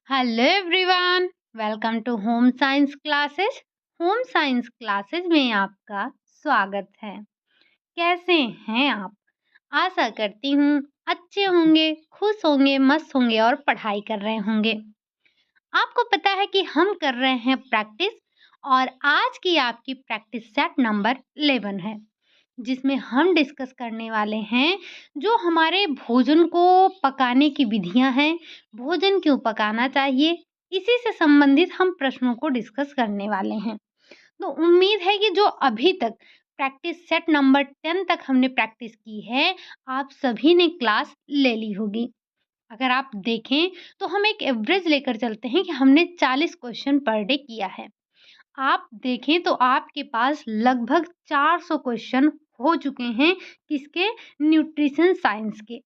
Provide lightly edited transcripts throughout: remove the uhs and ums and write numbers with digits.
Hello everyone, welcome to home science classes. Home science classes में आपका स्वागत है। कैसे हैं आप? आशा करती हूँ अच्छे होंगे, खुश होंगे, मस्त होंगे और पढ़ाई कर रहे होंगे। आपको पता है कि हम कर रहे हैं प्रैक्टिस और आज की आपकी प्रैक्टिस सेट नंबर 11 है, जिसमें हम डिस्कस करने वाले हैं जो हमारे भोजन को पकाने की विधियां हैं, भोजन क्यों पकाना चाहिए, इसी से संबंधित हम प्रश्नों को डिस्कस करने वाले हैं। तो उम्मीद है कि जो अभी तक प्रैक्टिस सेट नंबर 10 तक हमने प्रैक्टिस की है, आप सभी ने क्लास ले ली होगी। अगर आप देखें तो हम एक एवरेज लेकर चलते हैं कि हमने 40 क्वेश्चन पर डे किया है। आप देखें तो आपके पास लगभग 400 क्वेश्चन हो चुके हैं। किसके? न्यूट्रिशन साइंस के।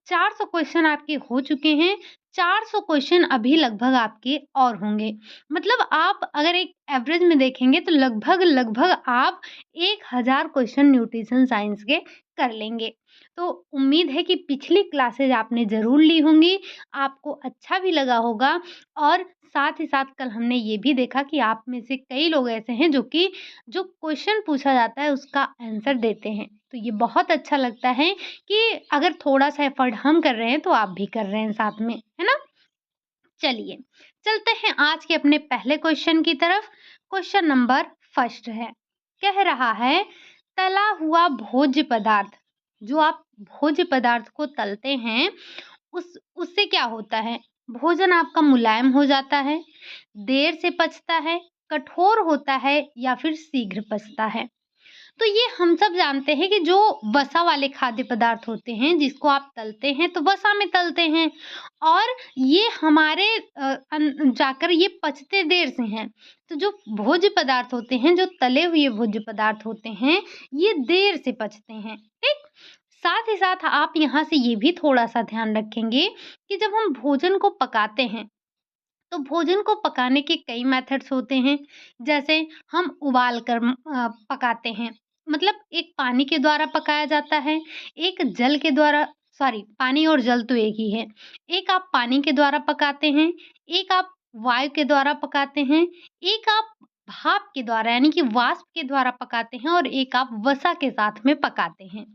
400 क्वेश्चन आपके हो चुके हैं। 400 क्वेश्चन अभी लगभग आपके और होंगे। मतलब आप अगर एक एवरेज में देखेंगे तो लगभग आप 1000 क्वेश्चन न्यूट्रिशन साइंस के कर लेंगे। तो उम्मीद है कि पिछली क्लासेज आपने ज़रूर ली होंगी, आपको अच्छा भी लगा होगा और साथ ही साथ कल हमने ये भी देखा कि आप में से कई लोग ऐसे हैं जो कि जो क्वेश्चन पूछा जाता है उसका आंसर देते हैं। तो ये बहुत अच्छा लगता है कि अगर थोड़ा-सा एफर्ट हम कर रहे हैं तो आप भी कर रहे हैं साथ में, है ना? चलिए, चलते हैं आज के अपने पहले क्वेश्चन की तरफ। क्वेश्चन नंबर फर्स्ट है, कह रहा है तला हुआ भोज्य पदार्थ, जो आप भोज्य पदार्थ को तलते हैं उससे क्या होता है? भोजन आपका मुलायम हो जाता है, देर से पचता है, कठोर होता है या फिर शीघ्र पचता है। तो ये हम सब जानते हैं कि जो वसा वाले खाद्य पदार्थ होते हैं जिसको आप तलते हैं तो वसा में तलते हैं और ये हमारे जाकर ये पचते देर से हैं। तो जो भोज्य पदार्थ होते हैं, जो तले हुए भोज्य पदार्थ होते हैं, ये देर से पचते हैं, ठीक? साथ ही साथ आप यहाँ से ये भी थोड़ा-सा ध्यान रखेंगे कि जब हम भोजन को पकाते हैं, तो भोजन को पकाने के कई मेथड्स होते हैं। जैसे हम उबाल कर पकाते हैं, मतलब एक पानी के द्वारा पकाया जाता है, एक जल के द्वारा, सॉरी, पानी और जल तो एक ही है। एक आप पानी के द्वारा पकाते हैं, एक आप वायु के द्वारा पकाते हैं, एक आप भाप के द्वारा यानी कि वाष्प के द्वारा पकाते हैं और एक आप वसा के साथ में पकाते हैं।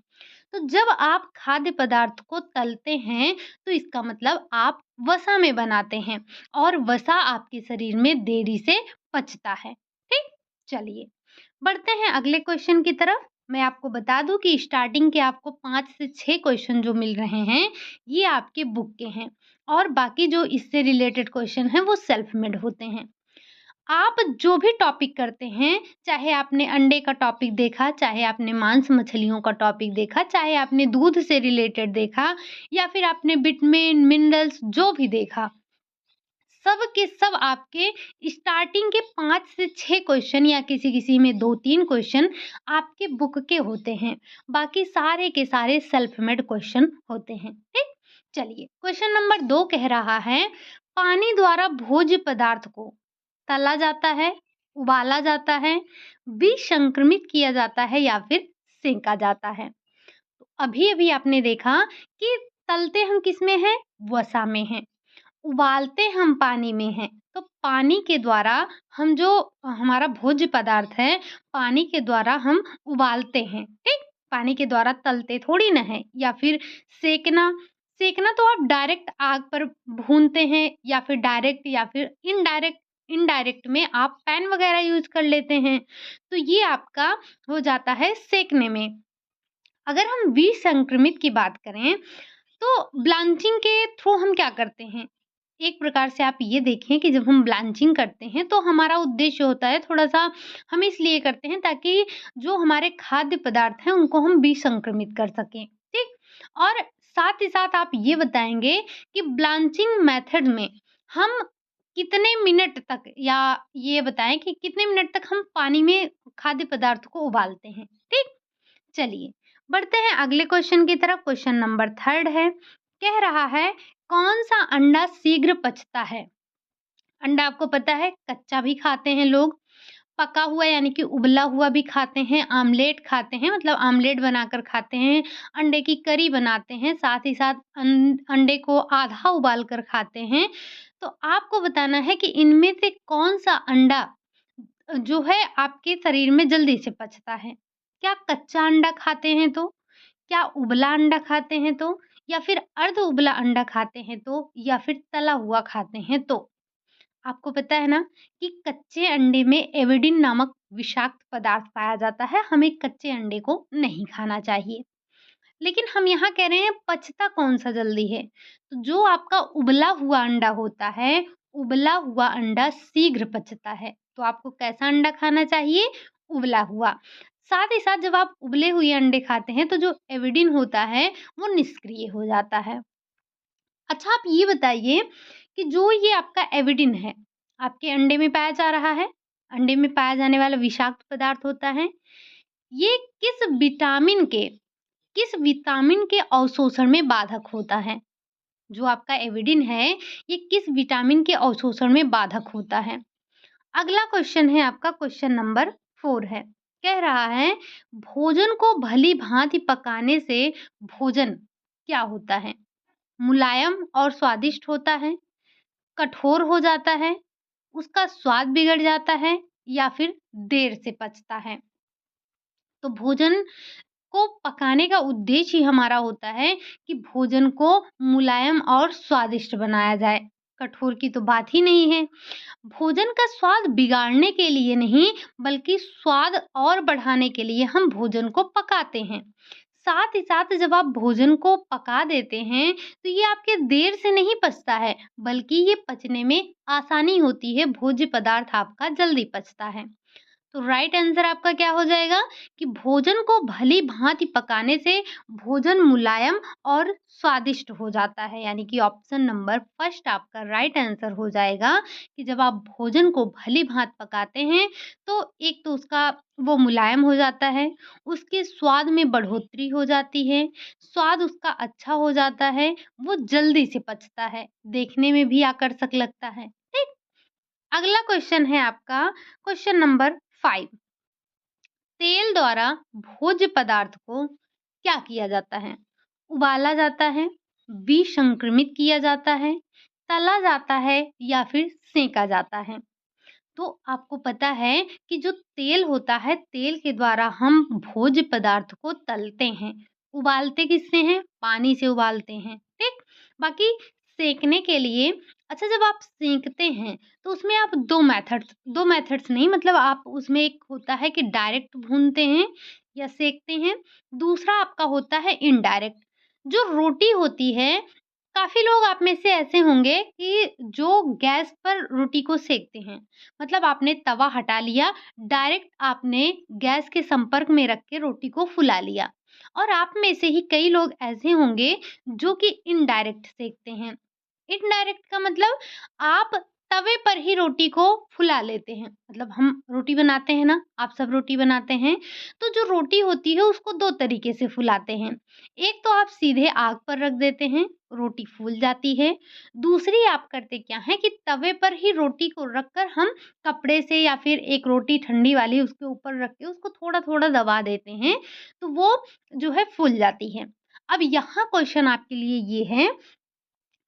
तो जब आप खाद्य पदार्थ को तलते हैं, तो इसका मतलब आप वसा में बनाते हैं और वसा आपके शरीर में देरी से पचता है। ठीक? चलिए, बढ़ते हैं अगले क्वेश्चन की तरफ। मैं आपको बता दूं कि स्टार्टिंग के आपको 5 से 6 क्वेश्चन जो मिल रहे हैं, ये आपके बुक के हैं और बाकी जो इससे रिलेटेड क्वेश्चन हैं, वो सेल्फ मेड होते हैं। आप जो भी टॉपिक करते हैं, चाहे आपने अंडे का टॉपिक देखा, चाहे आपने मांस मछलियों का टॉपिक देखा, चाहे आपने दूध से रिलेटेड देखा या फिर आपने विटामिन, मिनरल्स जो भी देखा, सब के सब आपके स्टार्टिंग के 5 से 6 क्वेश्चन या किसी-किसी में 2-3 क्वेश्चन आपके बुक के होते हैं। बाकी सारे के सारे सेल्फ मेड क्वेश्चन होते हैं, ठीक? चलिए, क्वेश्चन नंबर 2 कह रहा है, पानी द्वारा भोज्य पदार्थ को तला जाता है, उबाला जाता है, विसंक्रमित किया जाता है या फिर सेंका जाता है। तो अभी-अभी आपने देखा कि तलते हम किसमें हैं? वसा में हैं। उबालते हम पानी में हैं। तो पानी के द्वारा हम जो हमारा भोज्य पदार्थ है, पानी के द्वारा हम उबालते हैं, ठीक? पानी के द्वारा तलते थोड़ी ना है या फिर सेंकना, सेंकना तो आप डायरेक्ट आग पर भूनते हैं या फिर डायरेक्ट या फिर इनडायरेक्ट, इनडायरेक्ट में आप पैन वगैरह यूज़ कर लेते हैं। तो ये आपका हो जाता है सेंकने में। अगर हम विसंक्रमित की बात करें, तो ब्लांचिंग के थ्रू हम क्या करते हैं? एक प्रकार से आप ये देखें कि जब हम ब्लांचिंग करते हैं, तो हमारा उद्देश्य होता है थोड़ा-सा, हम इसलिए करते हैं ताकि जो हमारे खाद्य पदार्थ हैं, उनको हम विसंक्रमित कर सकें, ठीक? और साथ ही साथ आप ये बताएँगे कि ब्लांचिंग मेथड में हम कितने मिनट तक, या ये बताएँ कि कितने मिनट तक हम पानी में खाद्य पदार्थ को उबालते हैं, ठीक? चलिए, बढ़ते हैं अगले क्वेश्चन की तरफ। क्वेश्चन नंबर 3 है, कह रहा है कौन-सा अंडा शीघ्र पचता है? अंडा आपको पता है कच्चा भी खाते हैं लोग, पका हुआ यानी कि उबला हुआ भी खाते हैं, आमलेट खाते हैं मतलब आमलेट बनाकर खाते हैं, अंडे की करी बनाते हैं, साथ ही साथ अंडे को आधा उबाल कर खाते हैं। तो आपको बताना है कि इनमें से कौन-सा अंडा जो है आपके शरीर में जल्दी से पचता है। क्या कच्चा अंडा खाते हैं तो? क्या उबला अंडा खाते हैं तो? या फिर अर्ध उबला अंडा खाते हैं तो? या फिर तला हुआ खाते हैं तो? आपको पता है ना कि कच्चे अंडे में एविडिन नामक विषाक्त पदार्थ पाया जाता है, हमें कच्चे अंडे को नहीं खाना चाहिए। लेकिन हम यहाँ कह रहे हैं पचता कौन-सा जल्दी है? तो जो आपका उबला हुआ अंडा होता है, उबला हुआ अंडा शीघ्र पचता है। तो आपको कैसा अंडा खाना चाहिए? उबला हुआ। साथ ही साथ जब आप उबले हुए अंडे खाते हैं तो जो एविडिन होता है वो निष्क्रिय हो जाता है। अच्छा आप ये बताइए कि जो ये आपका एविडिन है, आपके अंडे में पाया जा रहा है, अंडे में पाया जाने वाला विषाक्त पदार्थ होता है, ये किस विटामिन के अवशोषण में बाधक होता है? जो आपका एविडिन है, ये किस विटामिन के अवशोषण में बाधक होता है? अगला क्वेश्चन है आपका क्वेश्चन नंबर 4 है। कह रहा है भोजन को भली-भाँति पकाने से भोजन क्या होता है? मुलायम और स्वादिष्ट होता है, कठोर हो जाता है, उसका स्वाद बिगड़ जाता है या फिर देर से पचता है। तो भोजन को पकाने का उद्देश्य ही हमारा होता है कि भोजन को मुलायम और स्वादिष्ट बनाया जाए। कठोर की तो बात ही नहीं है। भोजन का स्वाद बिगाड़ने के लिए नहीं, बल्कि स्वाद और बढ़ाने के लिए हम भोजन को पकाते हैं। साथ ही साथ जब आप भोजन को पका देते हैं, तो ये आपके देर से नहीं पचता है, बल्कि ये पचने में आसानी होती है, भोज्य पदार्थ आपका जल्दी पचता है। तो राइट आंसर आपका क्या हो जाएगा कि भोजन को भली-भाँति पकाने से भोजन मुलायम और स्वादिष्ट हो जाता है। यानी कि ऑप्शन नंबर फर्स्ट आपका राइट आंसर हो जाएगा कि जब आप भोजन को भली-भाँति पकाते हैं, तो एक तो उसका वो मुलायम हो जाता है, उसके स्वाद में बढ़ोतरी हो जाती है, स्वाद उसका अच्छा हो जाता है, वो जल्दी से पचता है, देखने में भी आकर्षक लगता है। ठीक? अगला क्वेश्चन है आपका क्वेश्चन नंबर 5। तेल द्वारा भोज्य पदार्थ को क्या किया जाता है? उबाला जाता है, विसंक्रमित किया जाता है, तला जाता है या फिर सेंका जाता है? तो आपको पता है कि जो तेल होता है, तेल के द्वारा हम भोज्य पदार्थ को तलते हैं। उबालते किससे हैं? पानी से उबालते हैं, ठीक? बाकी सेंकने के लिए अच्छा जब आप सेंकते हैं, तो उसमें आप 2 मेथड्स नहीं मतलब आप उसमें एक होता है कि डायरेक्ट भूनते हैं या सेंकते हैं, दूसरा आपका होता है इनडायरेक्ट। जो रोटी होती है काफ़ी लोग आप में से ऐसे होंगे कि जो गैस पर रोटी को सेकते हैं। मतलब आपने तवा हटा लिया, डायरेक्ट आपने गैस के संपर्क में रख के रोटी को फुला लिया। और आप में से ही कई लोग ऐसे होंगे जो कि इनडायरेक्ट सेकते हैं। इनडायरेक्ट का मतलब आप तवे पर ही रोटी को फुला लेते हैं। मतलब हम रोटी बनाते हैं ना, आप सब रोटी बनाते हैं, तो जो रोटी होती है उसको 2 तरीके से फुलाते हैं। एक तो आप सीधे आग पर रख देते हैं, रोटी फूल जाती है। दूसरी आप करते क्या हैं कि तवे पर ही रोटी को रखकर हम कपड़े से या फिर एक रोटी ठंडी वाली उसके ऊपर रख के उसको थोड़ा-थोड़ा दबा देते हैं, तो वो जो है फूल जाती है। अब यहाँ क्वेश्चन आपके लिए ये है,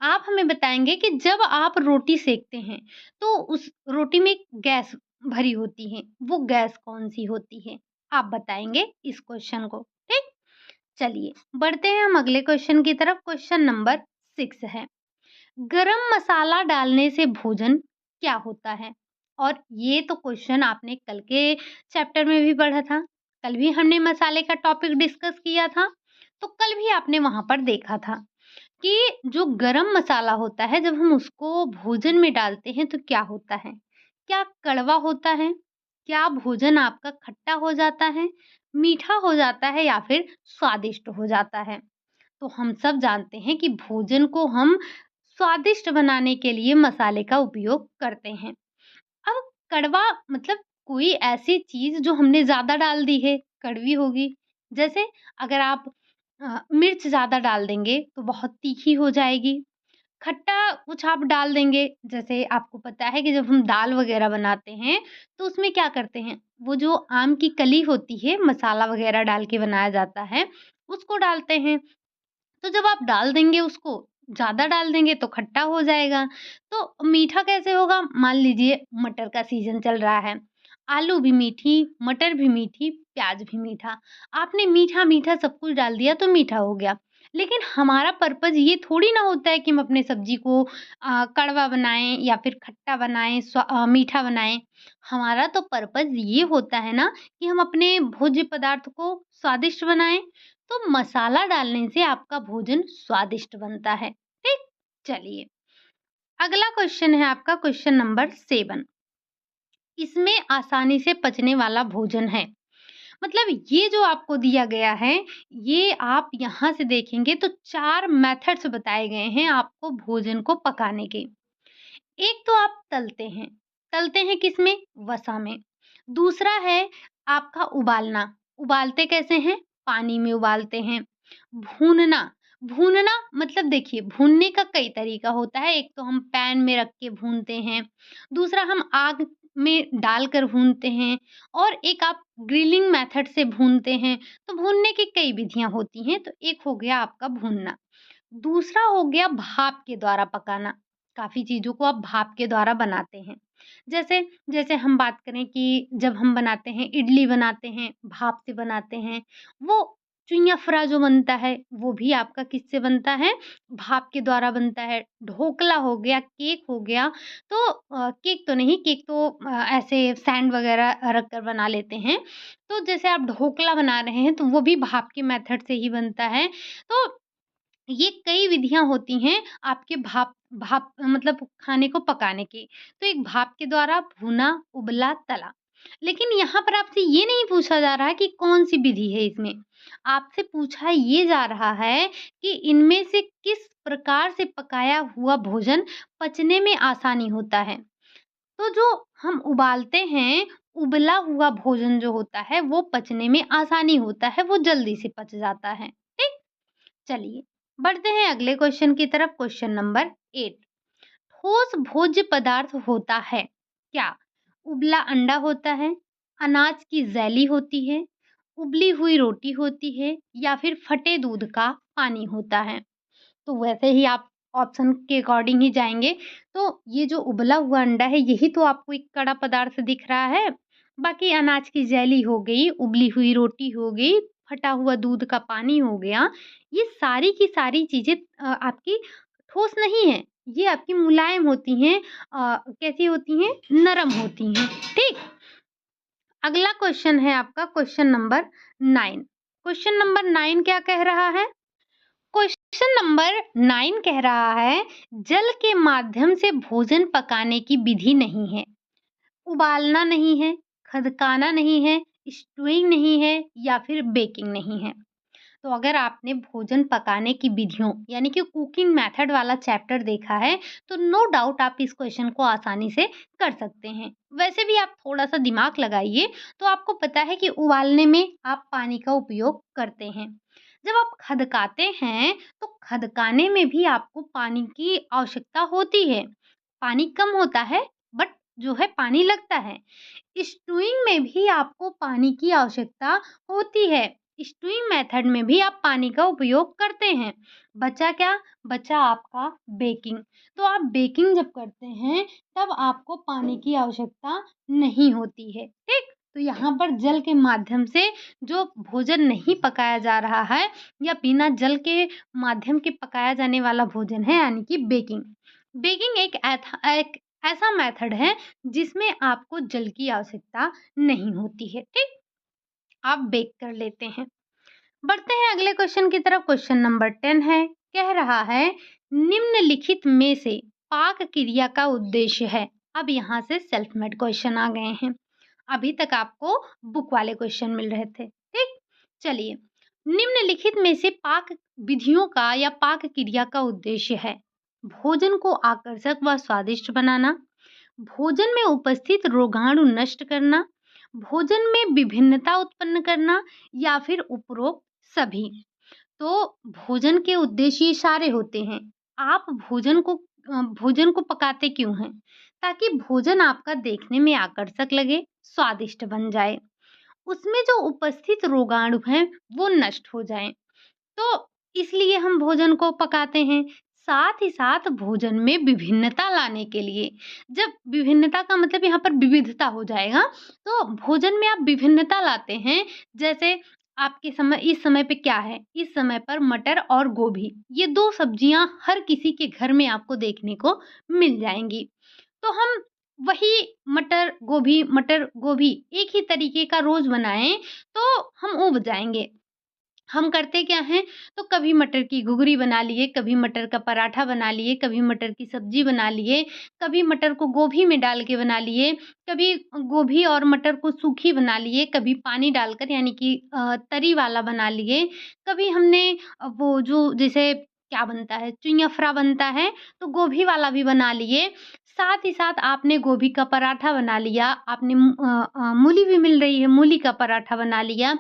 आप हमें बताएँगे कि जब आप रोटी सेकते हैं, तो उस रोटी में एक गैस भरी होती है, वो गैस कौन-सी होती है? आप बताएँगे इस क्वेश्चन को, ठीक? चलिए, बढ़ते हैं हम अगले क्वेश्चन की तरफ, क्वेश्चन नंबर 6 है। गरम मसाला डालने से भोजन क्या होता है? और ये तो क्वेश्चन आपने कल के चैप्टर में भी पढ़ा था। कल भी हमने मसाले का टॉपिक डिस्कस किया था, तो कल भी आपने वहाँ पर देखा था कि जो गरम मसाला होता है, जब हम उसको भोजन में डालते हैं, तो क्या होता है? क्या कड़वा होता है? क्या भोजन आपका खट्टा हो जाता है, मीठा हो जाता है या फिर स्वादिष्ट हो जाता है? तो हम सब जानते हैं कि भोजन को हम स्वादिष्ट बनाने के लिए मसाले का उपयोग करते हैं। अब कड़वा मतलब कोई ऐसी चीज़ जो हमने ज़्यादा डाल दी है, कड़वी होगी। जैसे अगर आप मिर्च ज़्यादा डाल देंगे तो बहुत तीखी हो जाएगी। खट्टा कुछ आप डाल देंगे, जैसे आपको पता है कि जब हम दाल वग़ैरह बनाते हैं, तो उसमें क्या करते हैं, वो जो आम की कली होती है, मसाला वग़ैरह डाल के बनाया जाता है, उसको डालते हैं। तो जब आप डाल देंगे उसको, ज़्यादा डाल देंगे तो खट्टा हो जाएगा। तो मीठा कैसे होगा? मान लीजिए मटर का सीज़न चल रहा है, आलू भी मीठी, मटर भी मीठी, प्याज़ भी मीठा। आपने मीठा-मीठा सब कुछ डाल दिया तो मीठा हो गया। लेकिन हमारा पर्पज़ ये थोड़ी ना होता है कि हम अपने सब्ज़ी को कड़वा बनाएँ या फिर खट्टा बनाएँ, मीठा बनाएँ। हमारा तो पर्पज़ ये होता है ना कि हम अपने भोज्य पदार्थ को स्वादिष्ट बनाएँ। तो मसाला डालने से आपका भोजन स्वादिष्ट बनता है, ठीक? चलिए, अगला क्वेश्चन है आपका क्वेश्चन नंबर 7। इसमें आसानी से पचने वाला भोजन है। मतलब ये जो आपको दिया गया है, ये आप यहाँ से देखेंगे तो 4 मेथड्स बताए गए हैं आपको भोजन को पकाने के। एक तो आप तलते हैं किसमें? वसा में। दूसरा है आपका उबालना, उबालते कैसे हैं? पानी में उबालते हैं। भूनना, भूनना मतलब देखिए भूनने का कई तरीका होता है, एक तो हम पैन में रख के भूनते हैं, दूसरा हम आग में डालकर भूनते हैं और एक आप ग्रिलिंग मेथड से भूनते हैं। तो भूनने की कई विधियाँ होती हैं, तो एक हो गया आपका भूनना। दूसरा हो गया भाप के द्वारा पकाना, काफ़ी चीज़ों को आप भाप के द्वारा बनाते हैं। जैसे जैसे हम बात करें कि जब हम बनाते हैं, इडली बनाते हैं, भाप से बनाते हैं। वो चुईयाफ़रा जो बनता है, वो भी आपका किससे बनता है? भाप के द्वारा बनता है। ढोकला हो गया, केक हो गया, तो केक तो नहीं, केक तो ऐसे सैंड वगैरह रख कर बना लेते हैं। तो जैसे आप ढोकला बना रहे हैं, तो वो भी भाप के मेथड से ही बनता है। तो ये कई विधियाँ होती हैं आपके भाप भाप मतलब खाने को पकाने की। तो एक भाप के द्वारा भुना, उबला, तला। लेकिन यहाँ पर आपसे ये नहीं पूछा जा रहा है कि कौन-सी विधि है इसमें। आपसे पूछा ये जा रहा है कि इनमें से किस प्रकार से पकाया हुआ भोजन पचने में आसानी होता है। तो जो हम उबालते हैं, उबला हुआ भोजन जो होता है, वो पचने में आसानी होता है, वो जल्दी से पच जाता है। ठीक? चलिए, बढ़ते हैं अगले क्वेश्चन की तरफ, क्वेश्चन नंबर 8। ठोस भोज्य पदार्थ होता है क्या? उबला अंडा होता है, अनाज की जैली होती है, उबली हुई रोटी होती है या फिर फटे दूध का पानी होता है? तो वैसे ही आप ऑप्शन के अकॉर्डिंग ही जाएँगे, तो ये जो उबला हुआ अंडा है, यही तो आपको एक कड़ा पदार्थ दिख रहा है। बाकी अनाज की जैली हो गई, उबली हुई रोटी हो गई, फटा हुआ दूध का पानी हो गया, ये सारी की सारी चीज़ें आपकी ठोस नहीं है, ये आपकी मुलायम होती हैं। कैसी होती हैं? नरम होती हैं, ठीक? अगला क्वेश्चन है आपका क्वेश्चन नंबर 9। क्वेश्चन नंबर 9 क्या कह रहा है? क्वेश्चन नंबर 9 कह रहा है, जल के माध्यम से भोजन पकाने की विधि नहीं है। उबालना नहीं है, खदकाना नहीं है, स्टूइंग नहीं है या फिर बेकिंग नहीं है। तो अगर आपने भोजन पकाने की विधियों यानी कि कुकिंग मेथड वाला चैप्टर देखा है, तो नो डाउट आप इस क्वेश्चन को आसानी से कर सकते हैं। वैसे भी आप थोड़ा-सा दिमाग लगाइए, तो आपको पता है कि उबालने में आप पानी का उपयोग करते हैं। जब आप खदकाते हैं, तो खदकाने में भी आपको पानी की आवश्यकता होती है। पानी कम होता है, बट जो है पानी लगता है। स्टूइंग में भी आपको पानी की आवश्यकता होती है। स्टूइंग मेथड में भी आप पानी का उपयोग करते हैं। बचा क्या? बचा आपका बेकिंग। तो आप बेकिंग जब करते हैं, तब आपको पानी की आवश्यकता नहीं होती है, ठीक? तो यहाँ पर जल के माध्यम से जो भोजन नहीं पकाया जा रहा है या बिना जल के माध्यम के पकाया जाने वाला भोजन है, यानी कि बेकिंग। बेकिंग एक ऐसा मेथड है जिसमें आपको जल की आवश्यकता नहीं होती है, ठीक? आप बेक कर लेते हैं। बढ़ते हैं अगले क्वेश्चन की तरफ, क्वेश्चन नंबर 10 है, कह रहा है निम्नलिखित में से पाक क्रिया का उद्देश्य है। अब यहाँ से सेल्फ मेड क्वेश्चन आ गए हैं। अभी तक आपको बुक वाले क्वेश्चन मिल रहे थे, ठीक? चलिए, निम्नलिखित में से पाक विधियों का या पाक क्रिया का उद्देश्य है भोजन को आकर्षक व स्वादिष्ट बनाना, भोजन में उपस्थित रोगाणु नष्ट करना, भोजन में विभिन्नता उत्पन्न करना या फिर उपरोक्त सभी। तो भोजन के उद्देश्य ये सारे होते हैं। आप भोजन को पकाते क्यों हैं? ताकि भोजन आपका देखने में आकर्षक लगे, स्वादिष्ट बन जाए। उसमें जो उपस्थित रोगाणु हैं, वो नष्ट हो जाएँ। तो इसलिए हम भोजन को पकाते हैं। साथ ही साथ भोजन में विभिन्नता लाने के लिए, जब विभिन्नता का मतलब यहाँ पर विविधता हो जाएगा, तो भोजन में आप विभिन्नता लाते हैं। जैसे आपके समय इस समय पे क्या है, इस समय पर मटर और गोभी, ये 2 सब्जियाँ हर किसी के घर में आपको देखने को मिल जाएँगी। तो हम वही मटर गोभी एक ही तरीके का रोज़ बनाएँ, तो हम ऊब जाएँगे। हम करते क्या हैं, तो कभी मटर की घुघरी बना लिए, कभी मटर का पराठा बना लिए, कभी मटर की सब्ज़ी बना लिए, कभी मटर को गोभी में डाल के बना लिए, कभी गोभी और मटर को सूखी बना लिए, कभी पानी डालकर यानी कि तरी वाला बना लिए। कभी हमने वो जो जैसे क्या बनता है, चुईयाफ़रा बनता है, तो गोभी वाला भी बना लिए। साथ ही साथ आपने गोभी का पराठा बना लिया, आपने मूली भी मिल रही है, मूली का पराठा बना लिया।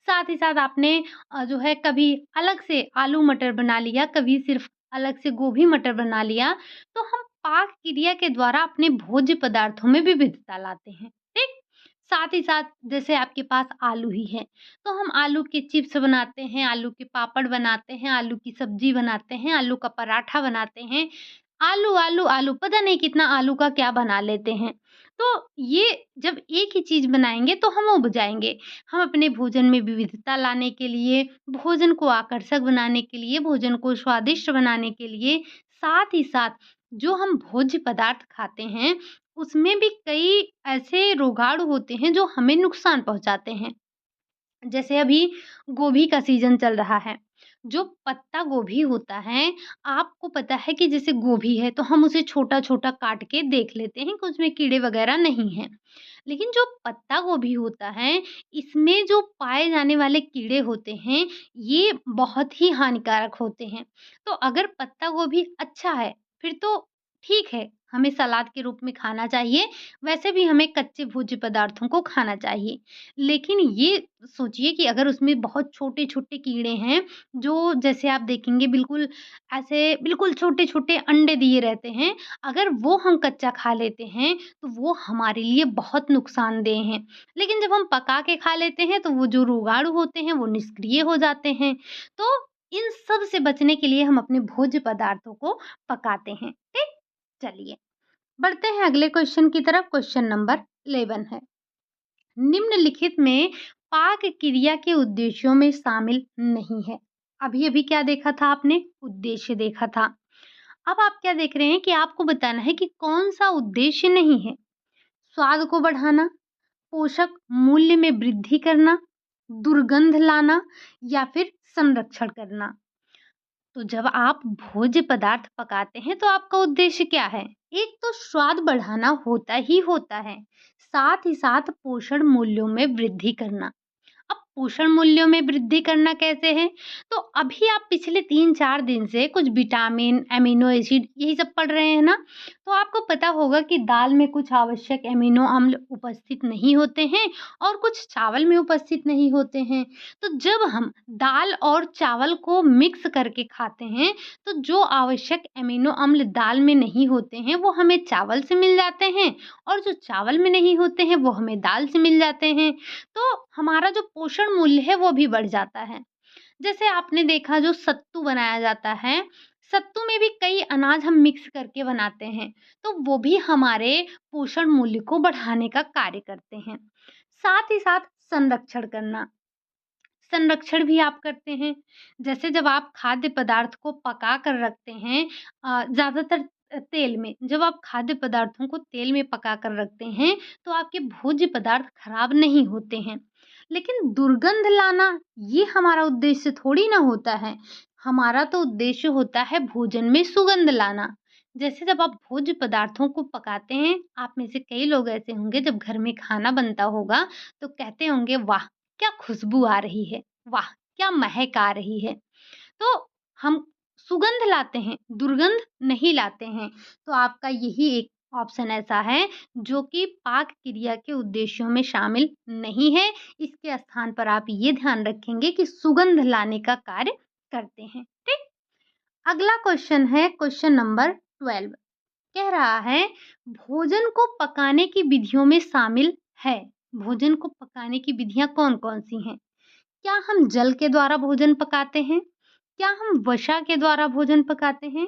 साथ ही साथ आपने जो है कभी अलग से आलू मटर बना लिया, कभी सिर्फ़ अलग से गोभी मटर बना लिया। तो हम पाक क्रिया के द्वारा अपने भोज्य पदार्थों में विविधता लाते हैं, ठीक? साथ ही साथ जैसे आपके पास आलू ही है, तो हम आलू के चिप्स बनाते हैं, आलू के पापड़ बनाते हैं, आलू की सब्ज़ी बनाते हैं, आलू का पराठा बनाते हैं। आलू, आलू, आलू पता नहीं कितना आलू का क्या बना लेते हैं। तो ये जब एक ही चीज़ बनाएँगे तो हम ऊब जाएँगे। हम अपने भोजन में विविधता लाने के लिए, भोजन को आकर्षक बनाने के लिए, भोजन को स्वादिष्ट बनाने के लिए, साथ ही साथ जो हम भोज्य पदार्थ खाते हैं, उसमें भी कई ऐसे रोगाणु होते हैं जो हमें नुकसान पहुँचाते हैं। जैसे अभी गोभी का सीज़न चल रहा है। जो पत्ता गोभी होता है, आपको पता है कि जैसे गोभी है तो हम उसे छोटा-छोटा काट के देख लेते हैं कि उसमें कीड़े वग़ैरह नहीं हैं। लेकिन जो पत्ता गोभी होता है, इसमें जो पाए जाने वाले कीड़े होते हैं, ये बहुत ही हानिकारक होते हैं। तो अगर पत्ता गोभी अच्छा है, फिर तो ठीक है, हमें सलाद के रूप में खाना चाहिए। वैसे भी हमें कच्चे भोज्य पदार्थों को खाना चाहिए। लेकिन ये सोचिए कि अगर उसमें बहुत छोटे-छोटे कीड़े हैं, जो जैसे आप देखेंगे बिल्कुल ऐसे बिल्कुल छोटे-छोटे अंडे दिए रहते हैं, अगर वो हम कच्चा खा लेते हैं, तो वो हमारे लिए बहुत नुकसानदेह हैं। लेकिन जब हम पका के खा लेते हैं, तो वो जो रोगाणु होते हैं, वो निष्क्रिय हो जाते हैं। तो इन सब से बचने के लिए हम अपने भोज्य पदार्थों को पकाते हैं, ठीक? चलिए, बढ़ते हैं अगले क्वेश्चन की तरफ, क्वेश्चन नंबर 11 है। निम्नलिखित में पाक क्रिया के उद्देश्यों में शामिल नहीं है। अभी-अभी क्या देखा था आपने? उद्देश्य देखा था। अब आप क्या देख रहे हैं कि आपको बताना है कि कौन-सा उद्देश्य नहीं है। स्वाद को बढ़ाना, पोषक मूल्य में वृद्धि करना, दुर्गंध लाना या फिर संरक्षण करना। तो जब आप भोज्य पदार्थ पकाते हैं तो आपका उद्देश्य क्या है? एक तो स्वाद बढ़ाना होता ही होता है, साथ ही साथ पोषण मूल्यों में वृद्धि करना। अब पोषण मूल्यों में वृद्धि करना कैसे है? तो अभी आप पिछले 3-4 दिन से कुछ विटामिन, एमिनो एसिड यही सब पढ़ रहे हैं ना? तो आपको पता होगा कि दाल में कुछ आवश्यक एमिनो अम्ल उपस्थित नहीं होते हैं और कुछ चावल में उपस्थित नहीं होते हैं। तो जब हम दाल और चावल को मिक्स करके खाते हैं, तो जो आवश्यक एमिनो अम्ल दाल में नहीं होते हैं, वो हमें चावल से मिल जाते हैं और जो चावल में नहीं होते हैं, वो हमें दाल से मिल जाते हैं। तो हमारा जो पोषण मूल्य है वो भी बढ़ जाता है। जैसे आपने देखा जो सत्तू बनाया जाता है, सत्तू में भी कई अनाज हम मिक्स करके बनाते हैं, तो वो भी हमारे पोषण मूल्य को बढ़ाने का कार्य करते हैं। साथ ही साथ संरक्षण करना, संरक्षण भी आप करते हैं। जैसे जब आप खाद्य पदार्थ को पका कर रखते हैं ज़्यादातर तेल में, जब आप खाद्य पदार्थों को तेल में पका कर रखते हैं, तो आपके भोज्य पदार्थ खराब नहीं होते हैं। लेकिन दुर्गंध लाना, ये हमारा उद्देश्य थोड़ी ना होता है। हमारा तो उद्देश्य होता है भोजन में सुगंध लाना। जैसे जब आप भोज्य पदार्थों को पकाते हैं, आप में से कई लोग ऐसे होंगे जब घर में खाना बनता होगा, तो कहते होंगे वाह! क्या खुशबू आ रही है, वाह! क्या महक आ रही है। तो हम सुगंध लाते हैं, दुर्गंध नहीं लाते हैं। तो आपका यही एक ऑप्शन ऐसा है जो कि पाक क्रिया के उद्देश्यों में शामिल नहीं है। इसके स्थान पर आप ये ध्यान रखेंगे कि सुगंध लाने का कार्य करते हैं, ठीक? अगला क्वेश्चन है क्वेश्चन नंबर 12। कह रहा है भोजन को पकाने की विधियों में शामिल है। भोजन को पकाने की विधियां कौन-कौन सी हैं? क्या हम जल के द्वारा भोजन पकाते हैं? क्या हम वसा के द्वारा भोजन पकाते हैं?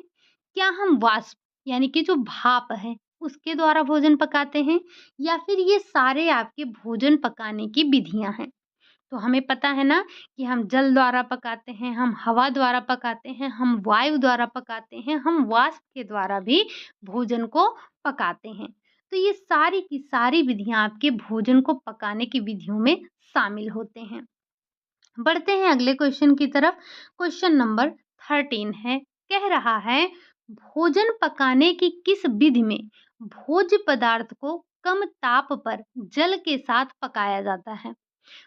क्या हम वाष्प यानी कि जो भाप है उसके द्वारा भोजन पकाते हैं? या फिर ये सारे आपके भोजन पकाने की विधियां हैं? तो हमें पता है ना कि हम जल द्वारा पकाते हैं, हम हवा द्वारा पकाते हैं, हम वायु द्वारा पकाते हैं, हम वाष्प के द्वारा भी भोजन को पकाते हैं। तो ये सारी की सारी विधियाँ आपके भोजन को पकाने की विधियों में शामिल होते हैं। बढ़ते हैं अगले क्वेश्चन की तरफ। क्वेश्चन नंबर 13 है, कह रहा है भोजन पकाने की किस विधि में भोज्य पदार्थ को कम ताप पर जल के साथ पकाया जाता है?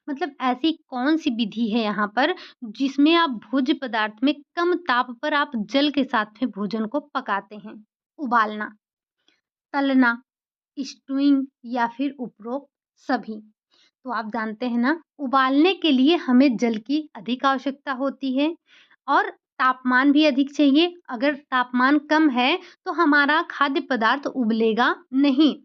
मतलब ऐसी कौन-सी विधि है यहाँ पर जिसमें आप भोज्य पदार्थ में कम ताप पर आप जल के साथ में भोजन को पकाते हैं? उबालना, तलना, स्टीविंग या फिर उपरोक्त सभी? तो आप जानते हैं ना, उबालने के लिए हमें जल की अधिक आवश्यकता होती है और तापमान भी अधिक चाहिए। अगर तापमान कम है, तो हमारा खाद्य पदार्थ उबलेगा नहीं।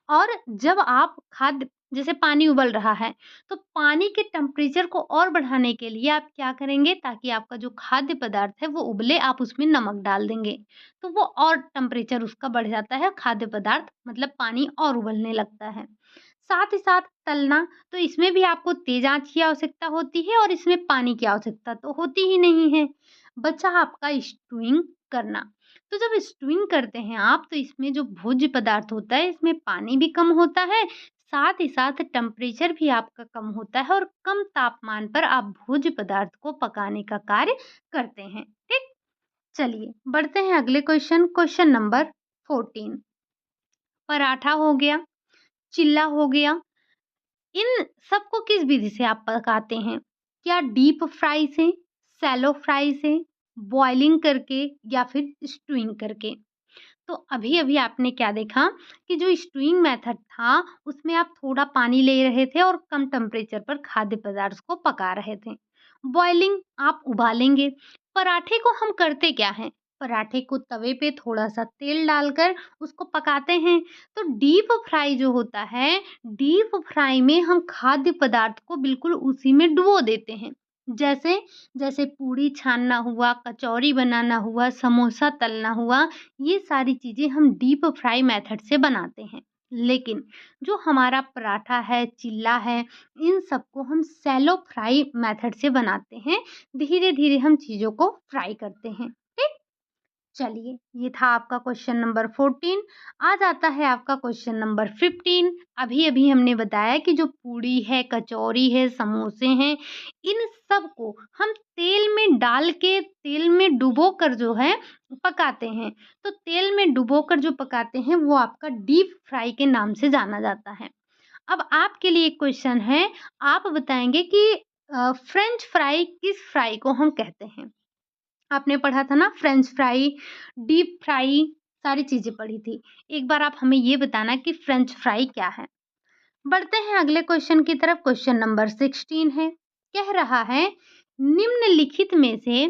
और जब आप खाद्य जैसे पानी उबल रहा है, तो पानी के टेम्परेचर को और बढ़ाने के लिए आप क्या करेंगे ताकि आपका जो खाद्य पदार्थ है वो उबले, आप उसमें नमक डाल देंगे। तो वो और टेम्परेचर उसका बढ़ जाता है, खाद्य पदार्थ मतलब पानी और उबलने लगता है। साथ ही साथ तलना, तो इसमें भी आपको तेज़ आँच की आवश्यकता होती है और इसमें पानी की आवश्यकता तो होती ही नहीं है। बचा आपका स्टीविंग करना। तो जब स्टीविंग करते हैं आप, तो इसमें जो भोज्य पदार्थ होता है, इसमें पानी भी कम होता है, साथ ही साथ टेम्परेचर भी आपका कम होता है और कम तापमान पर आप भोज्य पदार्थ को पकाने का कार्य करते हैं। ठीक? चलिए बढ़ते हैं अगले क्वेश्चन, क्वेश्चन नंबर 14। पराठा हो गया, चिल्ला हो गया, इन सबको किस विधि से आप पकाते हैं? क्या डीप फ्राई से, शैलो फ्राई से, बॉइलिंग करके या फिर स्टीविंग करके? तो अभी-अभी आपने क्या देखा कि जो स्टीविंग मेथड था, उसमें आप थोड़ा पानी ले रहे थे और कम टेम्परेचर पर खाद्य पदार्थ को पका रहे थे। बॉइलिंग आप उबालेंगे। पराठे को हम करते क्या हैं? पराठे को तवे पे थोड़ा-सा तेल डालकर उसको पकाते हैं। तो डीप फ्राई जो होता है, डीप फ्राई में हम खाद्य पदार्थ को बिल्कुल उसी में डुबो देते हैं। जैसे जैसे पूड़ी छानना हुआ, कचौरी बनाना हुआ, समोसा तलना हुआ, ये सारी चीज़ें हम डीप फ्राई मेथड से बनाते हैं। लेकिन जो हमारा पराठा है, चिल्ला है, इन सबको हम शैलो फ्राई मेथड से बनाते हैं। धीरे-धीरे हम चीज़ों को फ्राई करते हैं। ठीक? चलिए, ये था आपका क्वेश्चन नंबर 14। आ जाता है आपका क्वेश्चन नंबर 15। अभी-अभी हमने बताया कि जो पूड़ी है, कचौरी है, समोसे हैं, इन सबको हम तेल में डाल के, तेल में डुबोकर जो है पकाते हैं। तो तेल में डुबोकर जो पकाते हैं, वो आपका डीप फ्राई के नाम से जाना जाता है। अब आपके लिए एक क्वेश्चन है, आप बताएँगे कि फ्रेंच फ्राई किस फ्राई को हम कहते हैं? आपने पढ़ा था ना फ्रेंच फ्राई, डीप फ्राई, सारी चीज़ें पढ़ी थी। एक बार आप हमें ये बताना कि फ्रेंच फ्राई क्या है? बढ़ते हैं अगले क्वेश्चन की तरफ, क्वेश्चन नंबर 16 है। कह रहा है निम्नलिखित में से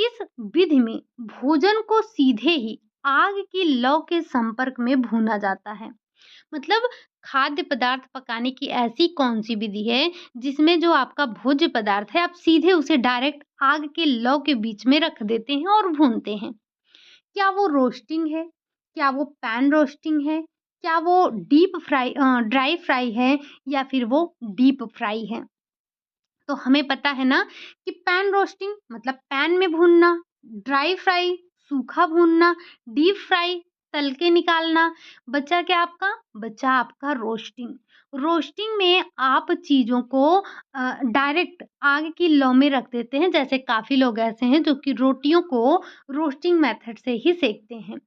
किस विधि में भोजन को सीधे ही आग की लौ के संपर्क में भूना जाता है? मतलब खाद्य पदार्थ पकाने की ऐसी कौन-सी विधि है जिसमें जो आपका भोज्य पदार्थ है आप सीधे उसे डायरेक्ट आग के लौ के बीच में रख देते हैं और भूनते हैं? क्या वो रोस्टिंग है? क्या वो पैन रोस्टिंग है? क्या वो ड्राई फ्राई है या फिर वो डीप फ्राई है? तो हमें पता है ना कि पैन रोस्टिंग मतलब पैन में भूनना, ड्राई फ्राई सूखा भूनना, डीप फ्राई तल के निकालना, बचा क्या आपका? बचा आपका रोस्टिंग। रोस्टिंग में आप चीज़ों को डायरेक्ट आग की लौ में रख देते हैं। जैसे काफ़ी लोग ऐसे हैं जो कि रोटियों को रोस्टिंग मेथड से ही सेकते हैं।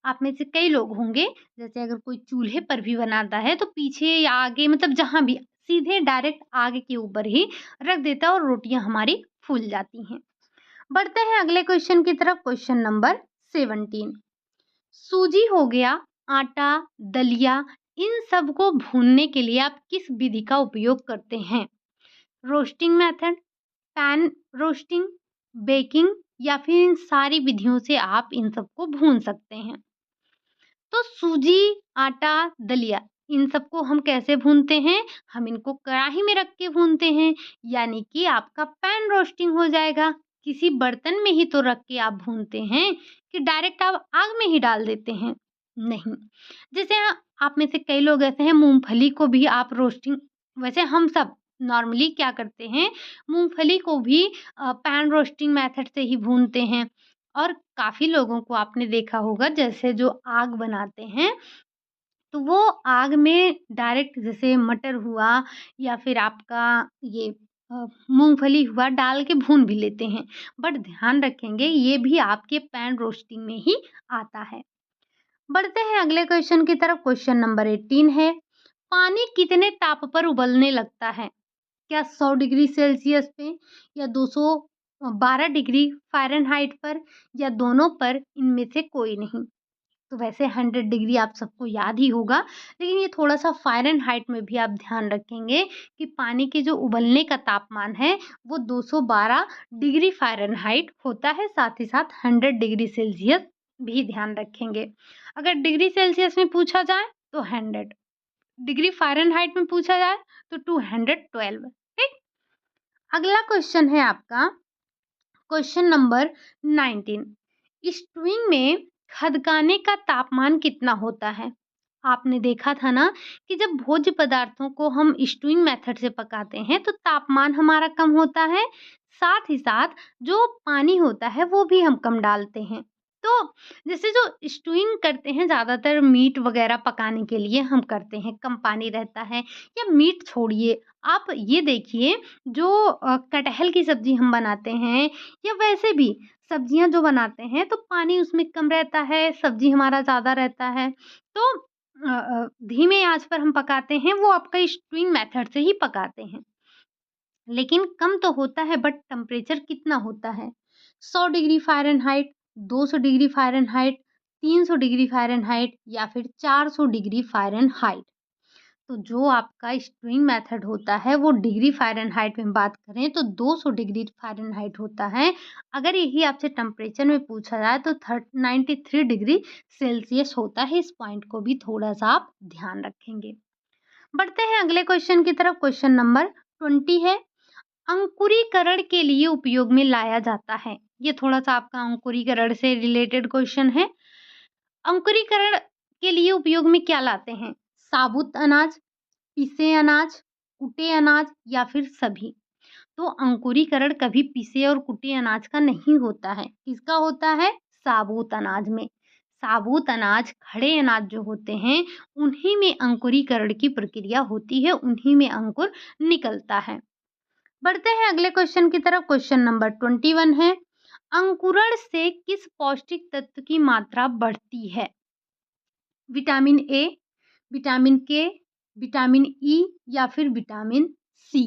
आप में से कई लोग होंगे, जैसे अगर कोई चूल्हे पर भी बनाता है तो पीछे या आगे मतलब जहाँ भी सीधे डायरेक्ट आग के ऊपर ही रख देता है और रोटियाँ हमारी फूल जाती हैं। बढ़ते हैं अगले क्वेश्चन की तरफ, क्वेश्चन नंबर 17। सूजी हो गया, आटा, दलिया, इन सब को भूनने के लिए आप किस विधि का उपयोग करते हैं? Roasting method, pan roasting, baking या फिर इन सारी विधियों से आप इन सबको भून सकते हैं। तो सूजी, आटा, दलिया इन सबको हम कैसे भूनते हैं? हम इनको कढ़ाई में रख के भूनते हैं, यानी कि आपका पैन रोस्टिंग हो जाएगा। किसी बर्तन में ही तो रख के आप भूनते हैं कि डायरेक्ट आप आग में ही डाल देते हैं? नहीं। जैसे आप में से कई लोग ऐसे हैं, मूँगफली को भी आप रोस्टिंग, वैसे हम सब नॉर्मली क्या करते हैं, मूँगफली को भी पैन रोस्टिंग मेथड से ही भूनते हैं। और काफ़ी लोगों को आपने देखा होगा, जैसे जो आग बनाते हैं, तो वो आग में डायरेक्ट जैसे मटर हुआ या फिर आपका ये मूँगफली हुआ डाल के भून भी लेते हैं। बट ध्यान रखेंगे, ये भी आपके पैन रोस्टिंग में ही आता है। बढ़ते हैं अगले क्वेश्चन की तरफ। क्वेश्चन नंबर 18 है, पानी कितने ताप पर उबलने लगता है? क्या 100 डिग्री सेल्सियस पे, या 212 डिग्री फ़ारेनहाइट पर, या दोनों पर, इनमें से कोई नहीं? तो वैसे 100 डिग्री आप सबको याद ही होगा, लेकिन ये थोड़ा-सा फ़ारेनहाइट में भी आप ध्यान रखेंगे कि पानी के जो उबलने का तापमान है, वो 212 डिग्री फ़ारेनहाइट होता है, साथ ही साथ 100 डिग्री सेल्सियस भी ध्यान रखेंगे। अगर डिग्री सेल्सियस में पूछा जाए तो 100, डिग्री फ़ारेनहाइट में पूछा जाए तो 212, ठीक? अगला क्वेश्चन है आपका क्वेश्चन नंबर 19, स्टूइंग में खदकाने का तापमान कितना होता है? आपने देखा था ना कि जब भोज्य पदार्थों को हम स्टूइंग मेथड से पकाते हैं तो तापमान हमारा कम होता है, साथ ही साथ जो पानी होता है वो भी हम कम डालते हैं। तो जैसे जो स्टूइंग करते हैं, ज़्यादातर मीट वगैरह पकाने के लिए हम करते हैं, कम पानी रहता है। या मीट छोड़िए, आप ये देखिए, जो कटहल की सब्ज़ी हम बनाते हैं या वैसे भी सब्जियाँ जो बनाते हैं, तो पानी उसमें कम रहता है, सब्ज़ी हमारा ज़्यादा रहता है। तो धीमे आँच पर हम पकाते हैं, वो आपका स्टीइंग मेथड से ही पकाते हैं। लेकिन कम तो होता है, बट टेम्परेचर कितना होता है? 100 degree Fahrenheit, 200 degree Fahrenheit, 300 degree Fahrenheit, या फिर 400 डिग्री फ़ारेनहाइट। तो जो आपका स्टीइंग मेथड होता है, वो डिग्री फ़ारेनहाइट में बात करें तो 200 डिग्री फ़ारेनहाइट होता है। अगर यही आपसे टेम्परेचर में पूछा जाए तो 93 डिग्री सेल्सियस होता है। इस पॉइंट को भी थोड़ा-सा आप ध्यान रखेंगे। बढ़ते हैं अगले क्वेश्चन की तरफ। क्वेश्चन नंबर 20 है, अंकुरीकरण के लिए उपयोग में लाया जाता है। ये थोड़ा-सा आपका अंकुरीकरण से रिलेटेड क्वेश्चन है। अंकुरीकरण के लिए उपयोग में क्या लाते हैं? साबुत अनाज, पिसे अनाज, कुटे अनाज, या फिर सभी? तो अंकुरीकरण कभी पिसे और कुटे अनाज का नहीं होता है। किसका होता है? साबुत अनाज में। साबुत अनाज, खड़े अनाज जो होते हैं, उन्हीं में अंकुरीकरण की प्रक्रिया होती है, उन्हीं में अंकुर निकलता है। बढ़ते हैं अगले क्वेश्चन की तरफ। क्वेश्चन नंबर 21 है, अंकुरण से किस पौष्टिक तत्व की मात्रा बढ़ती है? विटामिन ए, विटामिन के, विटामिन ई, या फिर विटामिन सी?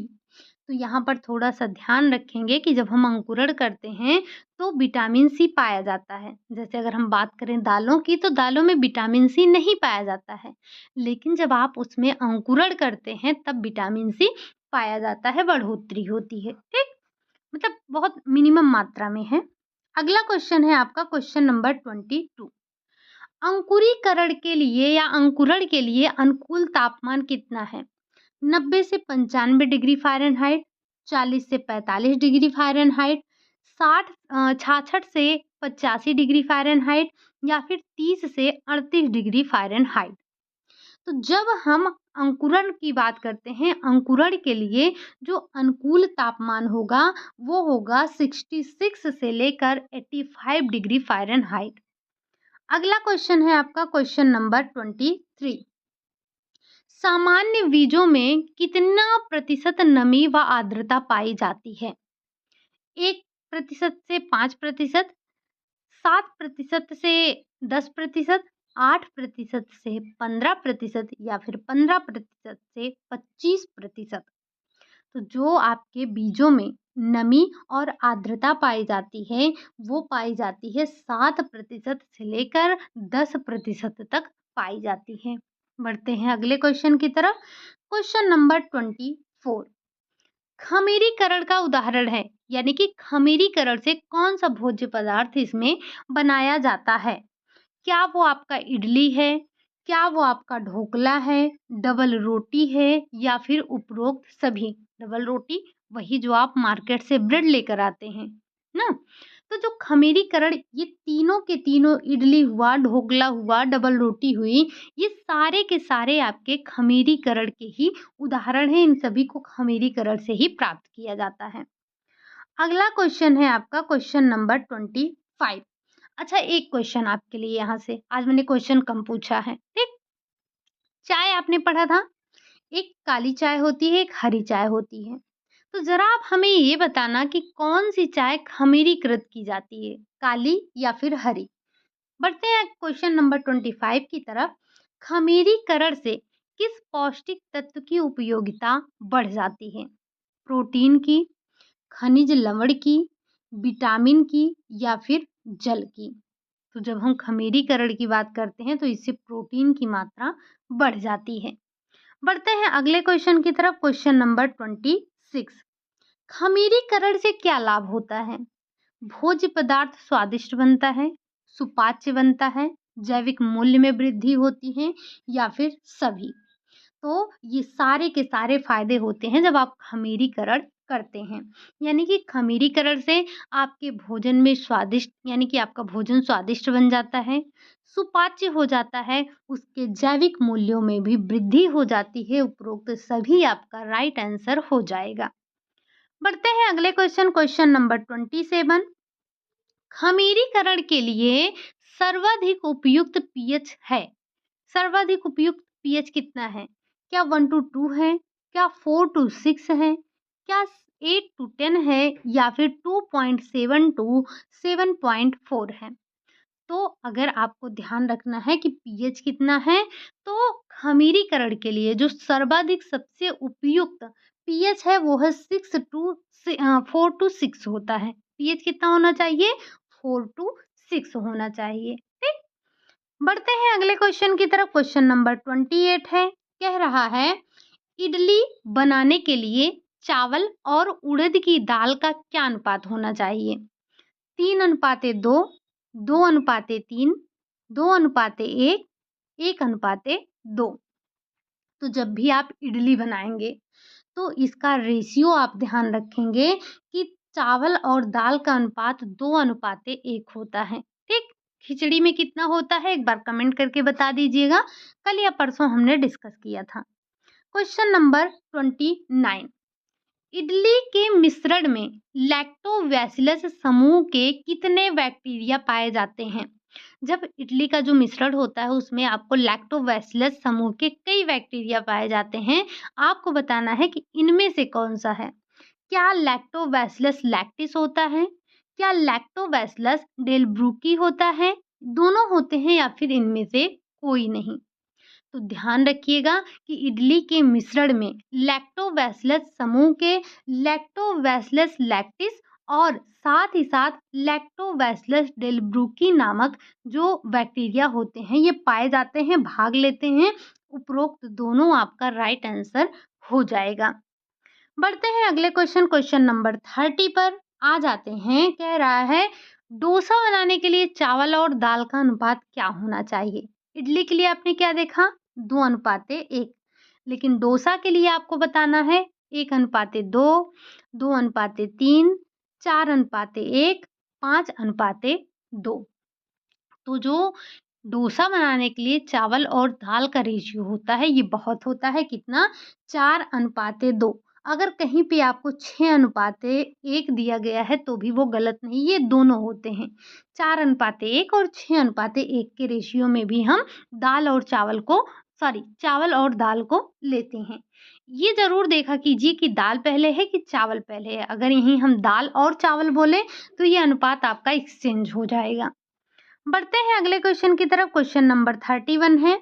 तो यहाँ पर थोड़ा-सा ध्यान रखेंगे कि जब हम अंकुरण करते हैं तो विटामिन सी पाया जाता है। जैसे अगर हम बात करें दालों की, तो दालों में विटामिन सी नहीं पाया जाता है। लेकिन जब आप उसमें अंकुरण करते हैं तब विटामिन सी पाया जाता है, बढ़ोतरी होती है, ठीक? मतलब बहुत मिनिमम मात्रा में है। अगला क्वेश्चन है आपका क्वेश्चन नंबर 22, अंकुरीकरण के लिए या अंकुरण के लिए अनुकूल तापमान कितना है? 90 से 95 डिग्री फ़ारेनहाइट, 40 से 45 डिग्री फ़ारेनहाइट, 66 से 85 डिग्री फ़ारेनहाइट, या फिर 30 से 38 डिग्री फ़ारेनहाइट। तो जब हम अंकुरण की बात करते हैं, अंकुरण के लिए जो अनुकूल तापमान होगा, वो होगा 66 से लेकर 85 डिग्री फ़ारेनहाइट। अगला क्वेश्चन है आपका क्वेश्चन नंबर 23, सामान्य बीजों में कितना प्रतिशत नमी व आर्द्रता पाई जाती है? 1% से 5%, 7% से 10%, 8% से 15%, या फिर 15% से 25%? तो जो आपके बीजों में नमी और आर्द्रता पाई जाती है, वो पाई जाती है 7% से लेकर 10% तक पाई जाती है। बढ़ते हैं अगले क्वेश्चन की तरफ। क्वेश्चन नंबर 24, खमीरीकरण का उदाहरण है। यानी कि खमीरीकरण से कौन सा भोज्य पदार्थ इसमें बनाया जाता है? क्या वो आपका इडली है? क्या वो आपका ढोकला है? डबल रोटी है या फिर उपरोक्त सभी? डबल रोटी वही जो आप मार्केट से ब्रेड लेकर आते हैं, ना? तो जो खमीरीकरण ये तीनों के तीनों इडली हुआ, ढोकला हुआ, डबल रोटी हुई, ये सारे के सारे आपके खमीरीकरण के ही उदाहरण हैं। इन सभी को खमीरीकरण से ही प्राप्त किया जाता है। अगला क्वेश्चन है आपका क्वेश्चन नंबर 25। अच्छा, एक क्वेश्चन आपके लिए यहाँ से, आज मैंने क्वेश्चन कम पूछा है, ठीक? चाय आपने पढ़ा था, एक काली चाय होती है, एक हरी चाय होती है। तो ज़रा आप हमें ये बताना कि कौन-सी चाय खमीरीकृत की जाती है, काली या फिर हरी? बढ़ते हैं क्वेश्चन नंबर 25 की तरफ। खमीरीकरण से किस पौष्टिक तत्व की उपयोगिता बढ़ जाती है? प्रोटीन की, खनिज लवण की, विटामिन की या फिर जल की? तो जब हम खमीरीकरण की बात करते हैं तो इससे प्रोटीन की मात्रा बढ़ जाती है। बढ़ते हैं अगले क्वेश्चन की तरफ, क्वेश्चन नंबर 26। खमीरीकरण से क्या लाभ होता है? भोज्य पदार्थ स्वादिष्ट बनता है, सुपाच्य बनता है, जैविक मूल्य में वृद्धि होती है या फिर सभी? तो ये सारे के सारे फायदे होते हैं जब आप खमीरीकरण करते हैं। यानी कि खमीरीकरण से आपके भोजन में स्वादिष्ट, यानी कि आपका भोजन स्वादिष्ट बन जाता है, सुपाच्य हो जाता है, उसके जैविक मूल्यों में भी वृद्धि हो जाती है। उपरोक्त सभी आपका राइट आंसर हो जाएगा। बढ़ते हैं अगले क्वेश्चन, क्वेश्चन नंबर 27। खमीरीकरण के लिए सर्वाधिक उपयुक्त पीएच है? सर्वाधिक उपयुक्त पीएच कितना है? क्या 1 टू 2 है? क्या 4 टू 6 है? क्या 8 टू 10 है या फिर 2.7 टू 7.4 है? तो अगर आपको ध्यान रखना है कि पीएच कितना है, तो खमीरीकरण के लिए जो सर्वाधिक सबसे उपयुक्त पीएच है वो है 4 टू 6 होता है। पीएच कितना होना चाहिए? 4 टू 6 होना चाहिए। ठीक? बढ़ते हैं अगले क्वेश्चन की तरफ, क्वेश्चन नंबर 28 है। कह रहा है इडली बनाने के लिए चावल और उड़द की दाल का क्या अनुपात होना चाहिए? 3:2, 2:3, 2:1, 1:2। तो जब भी आप इडली बनाएंगे तो इसका रेशियो आप ध्यान रखेंगे कि चावल और दाल का अनुपात 2:1 होता है। ठीक? खिचड़ी में कितना होता है एक बार कमेंट करके बता दीजिएगा। कल या परसों हमने डिस्कस किया था। Question number 29। इडली के मिश्रण में लैक्टोबैसिलस समूह के कितने बैक्टीरिया पाए जाते हैं? जब इडली का जो मिश्रण होता है उसमें आपको लैक्टोबैसिलस समूह के कई बैक्टीरिया पाए जाते हैं। आपको बताना है कि इनमें से कौन सा है। क्या लैक्टोबैसिलस लैक्टिस होता है? क्या लैक्टोबैसिलस डेलब्रूकी होता है? दोनों होते हैं या फिर इनमें से कोई नहीं? तो ध्यान रखिएगा कि इडली के मिश्रण में लैक्टोबैसिलस समूह के लैक्टोबैसिलस लैक्टिस और साथ ही साथ लैक्टोबैसिलस डेलब्रूकी नामक जो बैक्टीरिया होते हैं ये पाए जाते हैं, भाग लेते हैं। उपरोक्त दोनों आपका राइट आंसर हो जाएगा। बढ़ते हैं अगले क्वेश्चन, क्वेश्चन नंबर 30 पर आ जाते हैं। कह रहा है डोसा बनाने के लिए चावल और दाल का अनुपात क्या होना चाहिए? इडली के लिए आपने क्या देखा? 2:1। लेकिन डोसा के लिए आपको बताना है 1:2, 2:3, 4:1, 5:2। तो जो डोसा बनाने के लिए चावल और दाल का रेशियो होता है ये बहुत होता है, कितना? 4:2। अगर कहीं पे आपको 6:1 दिया गया है तो भी वो गलत नहीं, ये दोनों होते हैं। 4:1 और 6:1 के रेशियो में भी हम दाल और चावल को, सॉरी, चावल और दाल को लेते हैं। ये ज़रूर देखा कीजिए कि दाल पहले है कि चावल पहले है। अगर यहीं हम दाल और चावल बोले तो ये अनुपात आपका एक्सचेंज हो जाएगा। बढ़ते हैं अगले क्वेश्चन की तरफ, क्वेश्चन नंबर 31 है।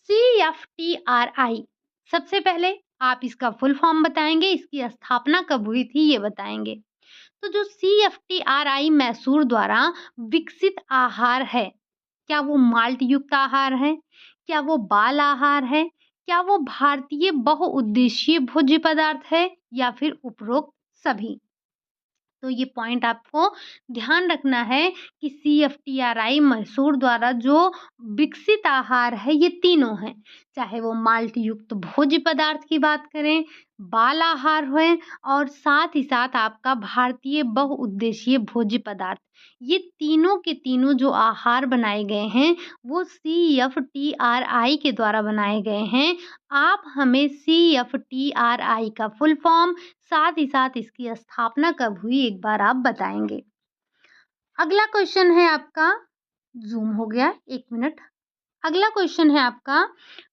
CFTRI, सबसे पहले आप इसका फुल फॉर्म बताएंगे, इसकी स्थापना कब हुई थी ये बताएंगे। तो जो CFTRI मैसूर द्वारा विकसित आहार है, क्या वो माल्ट युक्त आहार है? क्या वो बाल आहार है? क्या वो भारतीय बहुउद्देशीय भोज्य पदार्थ है या फिर उपरोक्त सभी? तो ये पॉइंट आपको ध्यान रखना है कि CFTRI मैसूर द्वारा जो विकसित आहार है ये तीनों हैं, चाहे वो माल्ट युक्त भोज्य पदार्थ की बात करें, बाल आहार है और साथ ही साथ आपका भारतीय बहुउद्देशीय भोज्य पदार्थ। ये तीनों के तीनों जो आहार बनाए गए हैं वो CFTRI के द्वारा बनाए गए हैं। आप हमें CFTRI का फुल फॉर्म साथ ही साथ इसकी स्थापना कब हुई एक बार आप बताएंगे। अगला क्वेश्चन है आपका, जूम हो गया 1 मिनट। अगला क्वेश्चन है आपका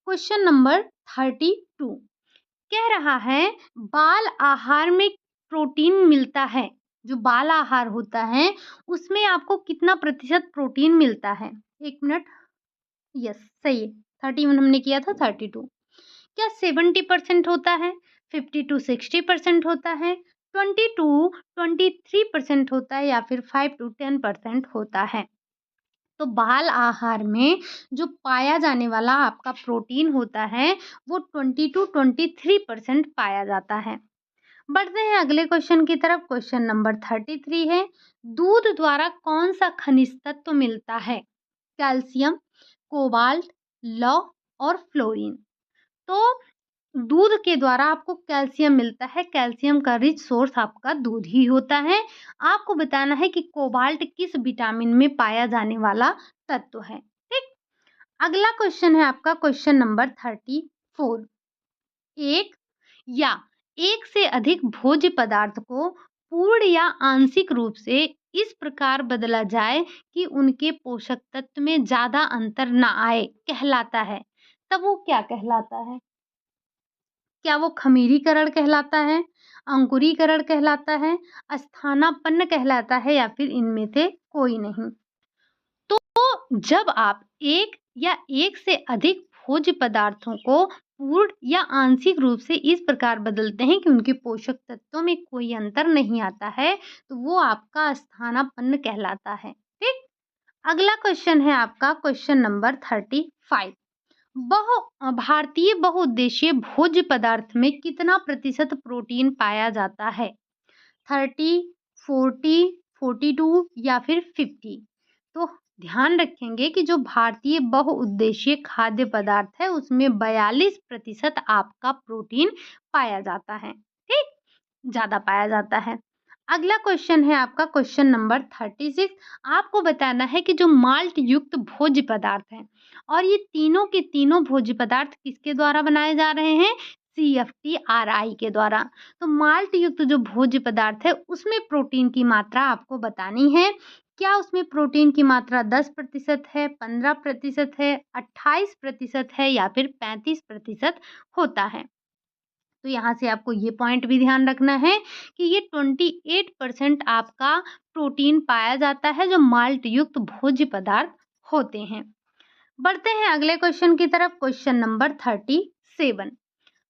क्वेश्चन नंबर 32। कह रहा है बाल आहार में प्रोटीन मिलता है। जो बाल आहार होता है उसमें आपको कितना प्रतिशत प्रोटीन मिलता है? 1 मिनट। यस, सही है। 31 हमने किया था, 32। क्या 70% होता है, 50 to 60% होता है, 20 to 23% होता है या फिर 5 to 10% होता है? तो बाल आहार में जो पाया जाने वाला आपका प्रोटीन होता है वो 20 to 23% पाया जाता है। बढ़ते हैं अगले क्वेश्चन की तरफ। क्वेश्चन नंबर 33 है, दूध द्वारा कौन सा खनिज तत्व मिलता है? कैल्शियम, कोबाल्ट, लौह और फ्लोरीन। तो दूध के द्वारा आपको कैल्शियम मिलता है। कैल्शियम का रिच सोर्स आपका दूध ही होता है। आपको बताना है कि कोबाल्ट किस विटामिन में पाया जाने वाला तत्व है। ठीक। अगला क्वेश्चन है आपका क्वेश्चन नंबर 34। एक या एक से अधिक भोज्य पदार्थ को पूर्ण या आंशिक रूप से इस प्रकार बदला जाए कि उनके पोषक तत्व में ज्यादा अंतर ना आए कहलाता है। तब वो क्या कहलाता है? क्या वो खमीरीकरण कहलाता है, अंकुरीकरण कहलाता है, स्थानापन्न कहलाता है या फिर इनमें से कोई नहीं? तो जब आप एक या एक से अधिक भोज्य पदार्थों को पूर्ण या आंशिक रूप से इस प्रकार बदलते हैं कि उनके पोषक तत्वों में कोई अंतर नहीं आता है, तो वो आपका स्थानापन्न कहलाता है। ठीक। अगला क्वेश्चन है आपका क्वेश्चन नंबर 35। भारतीय बहुउद्देशीय भोज्य पदार्थ में कितना प्रतिशत प्रोटीन पाया जाता है? 30, 40, 42 या फिर 50? तो ध्यान रखेंगे कि जो भारतीय बहुउद्देशीय खाद्य पदार्थ है उसमें 42% आपका प्रोटीन पाया जाता है। ठीक, ज्यादा पाया जाता है। अगला क्वेश्चन है आपका क्वेश्चन नंबर 36। आपको बताना है कि जो माल्ट युक्त भोज्य पदार्थ हैं और ये तीनों के तीनों भोज्य पदार्थ किसके द्वारा बनाए जा रहे हैं? CFTRI के द्वारा। तो माल्ट युक्त जो भोज्य पदार्थ है उसमें प्रोटीन की मात्रा आपको बतानी है। क्या उसमें प्रोटीन की मात्रा 10% है, 15% है, 28% है या फिर 35% होता है? तो यहाँ से आपको ये पॉइंट भी ध्यान रखना है कि ये 28% आपका प्रोटीन पाया जाता है जो माल्ट युक्त भोज्य पदार्थ होते हैं। बढ़ते हैं अगले क्वेश्चन की तरफ। Question number 37।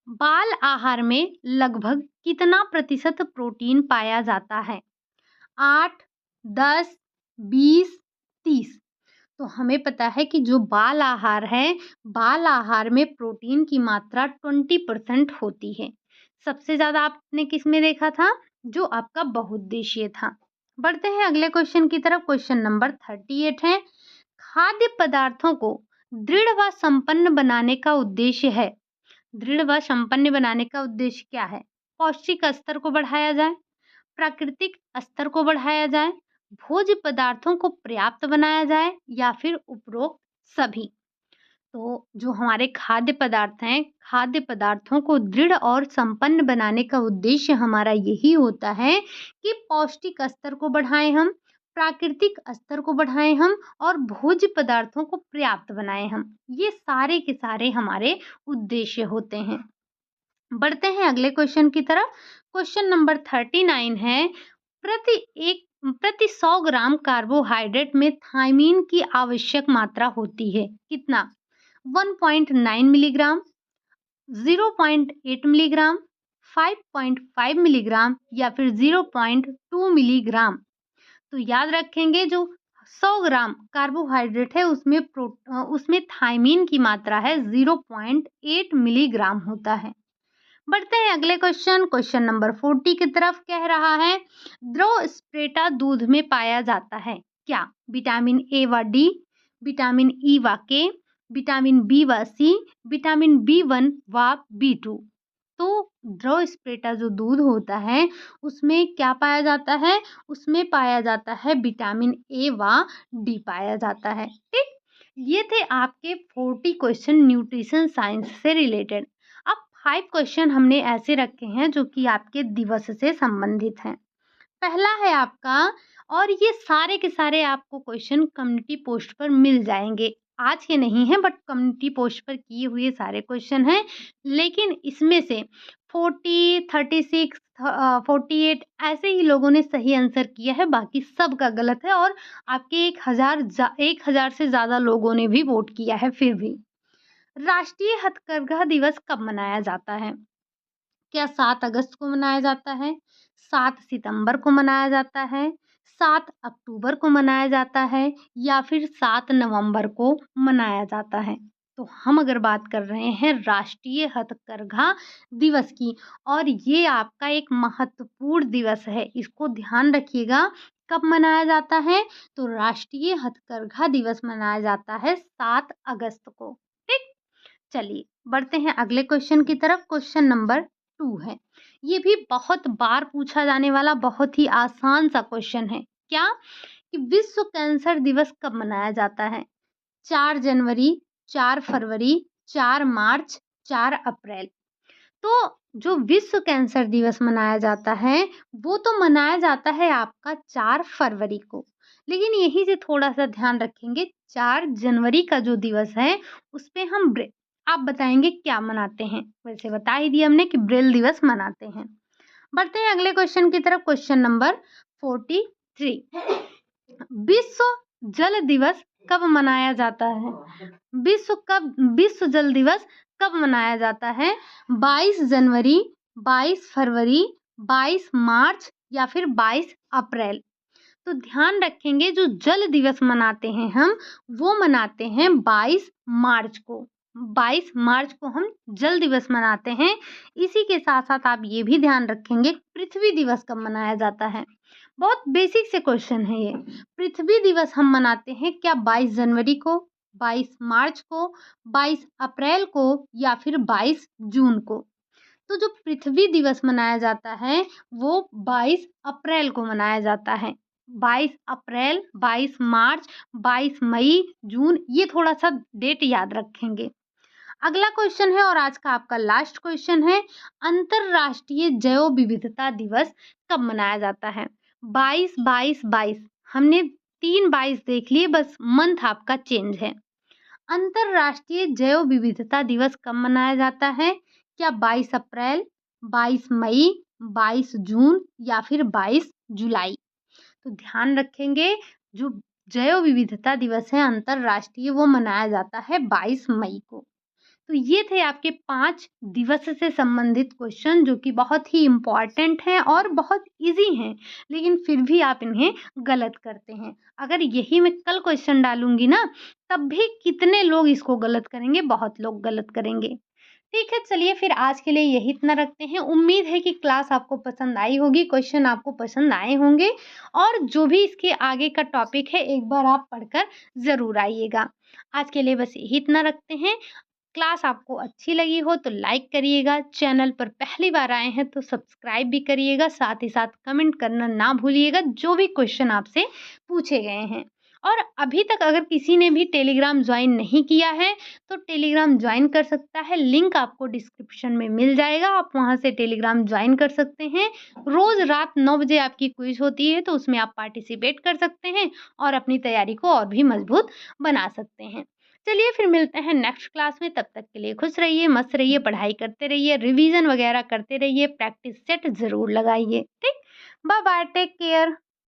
बाल आहार में लगभग कितना प्रतिशत प्रोटीन पाया जाता है? 8, 10, 20, 30? तो हमें पता है कि जो बाल आहार है, बाल आहार में प्रोटीन की मात्रा 20% होती है। सबसे ज़्यादा आपने किस में देखा था? जो आपका बहुउद्देशीय था। बढ़ते हैं अगले क्वेश्चन की तरफ। क्वेश्चन नंबर 38 है, खाद्य पदार्थों को दृढ़ व संपन्न बनाने का उद्देश्य है। दृढ़ व संपन्न बनाने का उद्देश्य क्या है? पौष्टिक स्तर को बढ़ाया जाए, प्राकृतिक स्तर को बढ़ाया जाए, भोज्य पदार्थों को पर्याप्त बनाया जाए या फिर उपरोक्त सभी? तो जो हमारे खाद्य पदार्थ हैं, खाद्य पदार्थों को दृढ़ और संपन्न बनाने का उद्देश्य हमारा यही होता है कि पौष्टिक स्तर को बढ़ाएं हम, प्राकृतिक स्तर को बढ़ाएं हम और भोज्य पदार्थों को पर्याप्त बनाएं हम। ये सारे के सारे हमारे उद्देश्य होते हैं। बढ़ते हैं अगले क्वेश्चन की तरफ। क्वेश्चन नंबर 39 है, प्रति 100 ग्राम कार्बोहाइड्रेट में थायमीन की आवश्यक मात्रा होती है कितना? 1.9 मिलीग्राम, 0.8 मिलीग्राम, 5.5 मिलीग्राम या फिर 0.2 मिलीग्राम? तो याद रखेंगे जो 100 ग्राम कार्बोहाइड्रेट है उसमें थायमीन की मात्रा है 0.8 मिलीग्राम होता है। बढ़ते हैं अगले क्वेश्चन नंबर 40 की तरफ। कह रहा है द्रव स्प्रेटा दूध में पाया जाता है क्या? विटामिन ए व डी, विटामिन ई व के, विटामिन बी व सी, विटामिन B1 व B2। तो द्रव स्प्रेटा जो दूध होता है उसमें क्या पाया जाता है? उसमें पाया जाता है विटामिन ए व डी पाया जाता है। ठीक, ये थे आपके 40 क्वेश्चन न्यूट्रिशन साइंस से रिलेटेड। अब 5 क्वेश्चन हमने ऐसे रखे हैं जो कि आपके दिवस से संबंधित हैं। पहला है आपका, और ये सारे के सारे आपको क्वेश्चन कम्युनिटी पोस्ट पर मिल जाएंगे। आज के नहीं है बट कम्युनिटी पोस्ट पर किए हुए सारे क्वेश्चन हैं, लेकिन इसमें से 40, 36, 48 ऐसे ही लोगों ने सही आंसर किया है, बाकी सब का गलत है। और आपके 1000 से ज़्यादा लोगों ने भी वोट किया है। फिर भी राष्ट्रीय हथकरघा दिवस कब मनाया जाता है? क्या 7 अगस्त को मनाया जाता है, 7 सितंबर को मनाया जाता है, 7 अक्टूबर को मनाया जाता है, या फिर 7 नवंबर को मनाया जाता है? तो हम अगर बात कर रहे हैं राष्ट्रीय हथकरघा दिवस की, और ये आपका एक महत्वपूर्ण दिवस है, इसको ध्यान रखिएगा। कब मनाया जाता है? तो राष्ट्रीय हथकरघा दिवस मनाया जाता है 7 अगस्त को। ठीक, चलिए बढ़ते हैं अगले क्वेश्चन की तरफ। क्वेश्चन नंबर 2 है। ये भी बहुत बार पूछा जाने वाला बहुत ही आसान सा क्वेश्चन है। क्या? कि विश्व कैंसर दिवस कब मनाया जाता है? 4 जनवरी, 4 फरवरी, 4 मार्च, 4 अप्रैल। तो जो विश्व कैंसर दिवस मनाया जाता है वो तो मनाया जाता है आपका 4 फरवरी को, लेकिन यही से थोड़ा सा ध्यान रखेंगे, 4 जनवरी का जो दिवस है उस पे हम आप बताएंगे क्या मनाते हैं? वैसे बता ही दिया हमने कि ब्रेल दिवस मनाते हैं। बढ़ते हैं अगले क्वेश्चन की तरफ। Question number 43। विश्व जल दिवस कब मनाया जाता है? विश्व जल दिवस कब मनाया जाता है? 22 जनवरी, 22 फरवरी, 22 मार्च, या फिर 22 अप्रैल? तो ध्यान रखेंगे जो जल दिवस मनाते हैं हम, वो मनाते हैं 22 मार्च को। 22 मार्च को हम जल दिवस मनाते हैं। इसी के साथ साथ आप ये भी ध्यान रखेंगे पृथ्वी दिवस कब मनाया जाता है। बहुत बेसिक से क्वेश्चन है ये। पृथ्वी दिवस हम मनाते हैं क्या 22 जनवरी को, 22 मार्च को, 22 अप्रैल को, या फिर 22 जून को? तो जो पृथ्वी दिवस मनाया जाता है वो 22 अप्रैल को मनाया जाता है। 22 अप्रैल, 22 मार्च, 22 मई, जून, ये थोड़ा सा डेट याद रखेंगे। अगला क्वेश्चन है और आज का आपका लास्ट क्वेश्चन है, अंतरराष्ट्रीय जैव विविधता दिवस कब मनाया जाता है? 22, 22, 22, हमने 3 22 देख लिए, बस मंथ आपका चेंज है। अंतरराष्ट्रीय जैव विविधता दिवस कब मनाया जाता है? क्या 22 अप्रैल, 22 मई, 22 जून, या फिर 22 जुलाई? तो ध्यान रखेंगे जो जैव विविधता दिवस है अंतरराष्ट्रीय वो मनाया जाता है 22 मई को। तो ये थे आपके 5 दिवस से संबंधित क्वेश्चन जो कि बहुत ही इम्पॉर्टेंट हैं और बहुत इजी हैं, लेकिन फिर भी आप इन्हें गलत करते हैं। अगर यही मैं कल क्वेश्चन डालूंगी ना, तब भी कितने लोग इसको गलत करेंगे? बहुत लोग गलत करेंगे। ठीक है, चलिए फिर आज के लिए यही इतना रखते हैं। उम्मीद है कि क्लास आपको पसंद आई होगी, क्वेश्चन आपको पसंद आए होंगे, और जो भी इसके आगे का टॉपिक है एक बार आप पढ़कर ज़रूर आइएगा। आज के लिए बस यही इतना रखते हैं। क्लास आपको अच्छी लगी हो तो लाइक करिएगा, चैनल पर पहली बार आए हैं तो सब्सक्राइब भी करिएगा, साथ ही साथ कमेंट करना ना भूलिएगा जो भी क्वेश्चन आपसे पूछे गए हैं। और अभी तक अगर किसी ने भी टेलीग्राम ज्वाइन नहीं किया है तो टेलीग्राम ज्वाइन कर सकता है, लिंक आपको डिस्क्रिप्शन में मिल जाएगा, आप वहां से टेलीग्राम ज्वाइन कर सकते हैं। रोज रात 9 बजे आपकी क्विज होती है तो उसमें आप पार्टिसिपेट कर सकते हैं और अपनी तैयारी को और भी मजबूत बना सकते हैं। चलिए फिर मिलते हैं नेक्स्ट क्लास में, तब तक के लिए खुश रहिए, मस्त रहिए, पढ़ाई करते रहिए, रिवीजन वगैरह करते रहिए, प्रैक्टिस सेट ज़रूर लगाइए। ठीक, बाय बाय, टेक केयर।